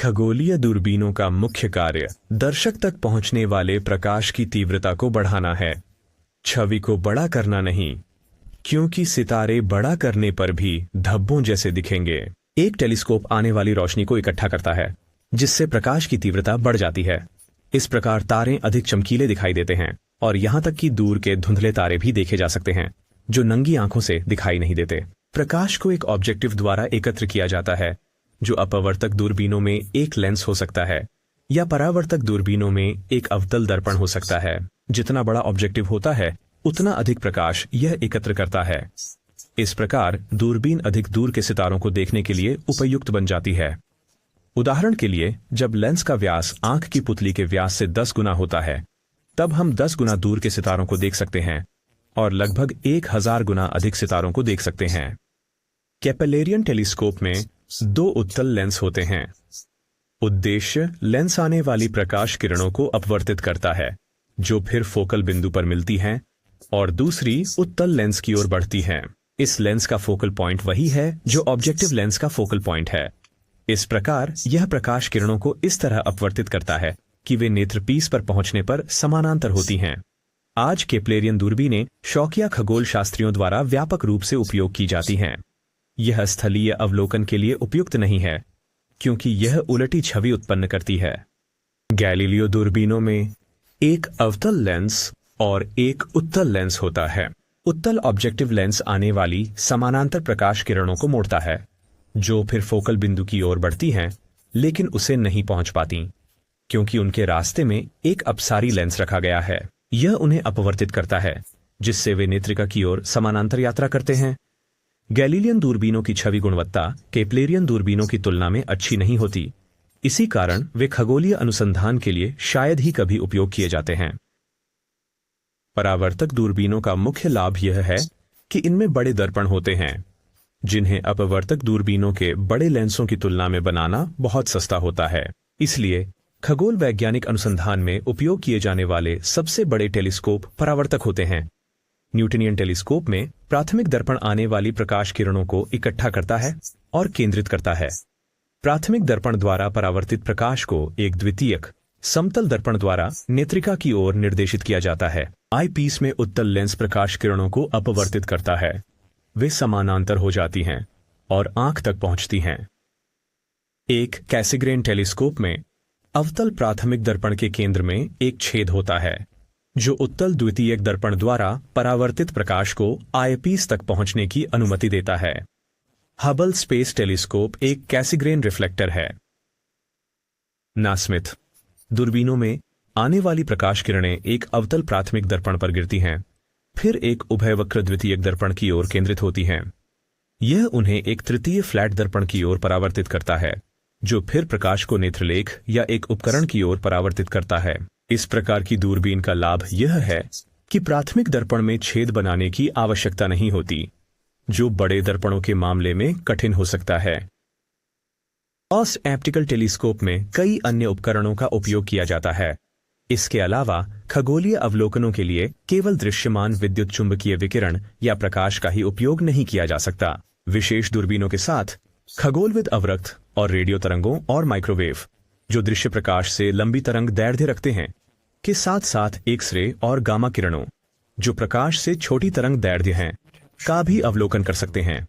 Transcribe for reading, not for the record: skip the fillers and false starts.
खगोलीय दूरबीनों का मुख्य कार्य दर्शक तक पहुंचने वाले प्रकाश की तीव्रता को बढ़ाना है, छवि को बड़ा करना नहीं, क्योंकि सितारे बड़ा करने पर भी धब्बों जैसे दिखेंगे। एक टेलीस्कोप आने वाली रोशनी को इकट्ठा करता है, जिससे प्रकाश की तीव्रता बढ़ जाती है। इस प्रकार तारे अधिक चमकीले दिखाई देते हैं और यहां तक कि दूर के धुंधले तारे भी देखे जा सकते हैं, जो नंगी आंखों से दिखाई नहीं देते। प्रकाश को एक ऑब्जेक्टिव द्वारा एकत्र किया जाता है, जो अपवर्तक दूरबीनों में एक लेंस हो सकता है या परावर्तक दूरबीनों में एक अवतल दर्पण हो सकता है। जितना बड़ा ऑब्जेक्टिव होता है, उतना अधिक प्रकाश यह एकत्र करता है। इस प्रकार दूरबीन अधिक दूर के सितारों को देखने के लिए उपयुक्त बन जाती है। उदाहरण के लिए, जब लेंस का व्यास आंख की पुतली के व्यास से 10 गुना होता है, तब हम 10 गुना दूर के सितारों को देख सकते हैं और लगभग 1000 गुना अधिक सितारों को देख सकते हैं। केपलेरियन टेलीस्कोप में 2 उत्तल लेंस होते हैं। उद्देश्य लेंस आने वाली प्रकाश किरणों को अपवर्तित करता है, जो फिर फोकल बिंदु पर मिलती हैं और दूसरी उत्तल लेंस की ओर बढ़ती हैं। इस लेंस का फोकल पॉइंट वही है जो ऑब्जेक्टिव लेंस का फोकल पॉइंट है। इस प्रकार यह प्रकाश किरणों को इस तरह अपवर्तित करता है कि वे नेत्रपीस पर पहुंचने पर समानांतर होती हैं। आज केपलेरियन दूरबीनें शौकिया खगोल शास्त्रियों द्वारा व्यापक रूप से उपयोग की जाती हैं। यह स्थलीय अवलोकन के लिए उपयुक्त नहीं है, क्योंकि यह उलटी छवि उत्पन्न करती है। गैलीलियो दूरबीनों में एक अवतल लेंस और एक उत्तल लेंस होता है। उत्तल ऑब्जेक्टिव लेंस आने वाली समानांतर प्रकाश किरणों को मोड़ता है, जो फिर फोकल बिंदु की ओर बढ़ती हैं, लेकिन उसे नहीं पहुंच पाती, क्योंकि उनके रास्ते में एक अपसारी लेंस रखा गया है। यह उन्हें अपवर्तित करता है, जिससे वे नेत्रिका की ओर समानांतर यात्रा करते हैं। गैलीलियन दूरबीनों की छवि गुणवत्ता केपलेरियन दूरबीनों की तुलना में अच्छी नहीं होती। इसी कारण वे खगोलीय अनुसंधान के लिए शायद ही कभी उपयोग किए जाते हैं। परावर्तक दूरबीनों का मुख्य लाभ यह है कि इनमें बड़े दर्पण होते हैं, जिन्हें अपवर्तक दूरबीनों के बड़े लेंसों की तुलना में बनाना बहुत सस्ता होता है। इसलिए खगोल वैज्ञानिक अनुसंधान में उपयोग किए जाने वाले सबसे बड़े टेलीस्कोप परावर्तक होते हैं। न्यूटनियन टेलीस्कोप में प्राथमिक दर्पण आने वाली प्रकाश किरणों को इकट्ठा करता है और केंद्रित करता है। प्राथमिक दर्पण द्वारा परावर्तित प्रकाश को एक द्वितीयक समतल दर्पण द्वारा नेत्रिका की ओर निर्देशित किया जाता है। आईपीस में उत्तल लेंस प्रकाश किरणों को अपवर्तित करता है। वे समानांतर हो जाती हैं और आंख तक पहुंचती हैं। एक कैसिग्रेन टेलीस्कोप में अवतल प्राथमिक दर्पण के केंद्र में एक छेद होता है, जो उत्तल द्वितीयक दर्पण द्वारा परावर्तित प्रकाश को आईपीस तक पहुंचने की अनुमति देता है। हबल स्पेस टेलीस्कोप एक कैसिग्रेन रिफ्लेक्टर है। नास्मिथ दूरबीनों में आने वाली प्रकाश किरणें एक अवतल प्राथमिक दर्पण पर गिरती हैं, फिर एक उभयवक्र द्वितीयक दर्पण की ओर केंद्रित होती हैं। यह उन्हें एक तृतीय फ्लैट दर्पण की ओर परावर्तित करता है, जो फिर प्रकाश को नेत्रलेख या एक उपकरण की ओर परावर्तित करता है। इस प्रकार की दूरबीन का लाभ यह है कि प्राथमिक दर्पण में छेद बनाने की आवश्यकता नहीं होती, जो बड़े दर्पणों के मामले में कठिन हो सकता है। ऑस ऑप्टिकल टेलीस्कोप में कई अन्य उपकरणों का उपयोग किया जाता है। इसके अलावा खगोलीय अवलोकनों के लिए केवल दृश्यमान विद्युत चुंबकीय विकिरण या प्रकाश का ही उपयोग नहीं किया जा सकता। विशेष दूरबीनों के साथ खगोलविद अवरक्त और रेडियो तरंगों और माइक्रोवेव, जो दृश्य प्रकाश से लंबी तरंग दैर्ध्य रखते हैं, के साथ साथ एक्स-रे और गामा किरणों, जो प्रकाश से छोटी तरंग दैर्ध्य हैं, का भी अवलोकन कर सकते हैं।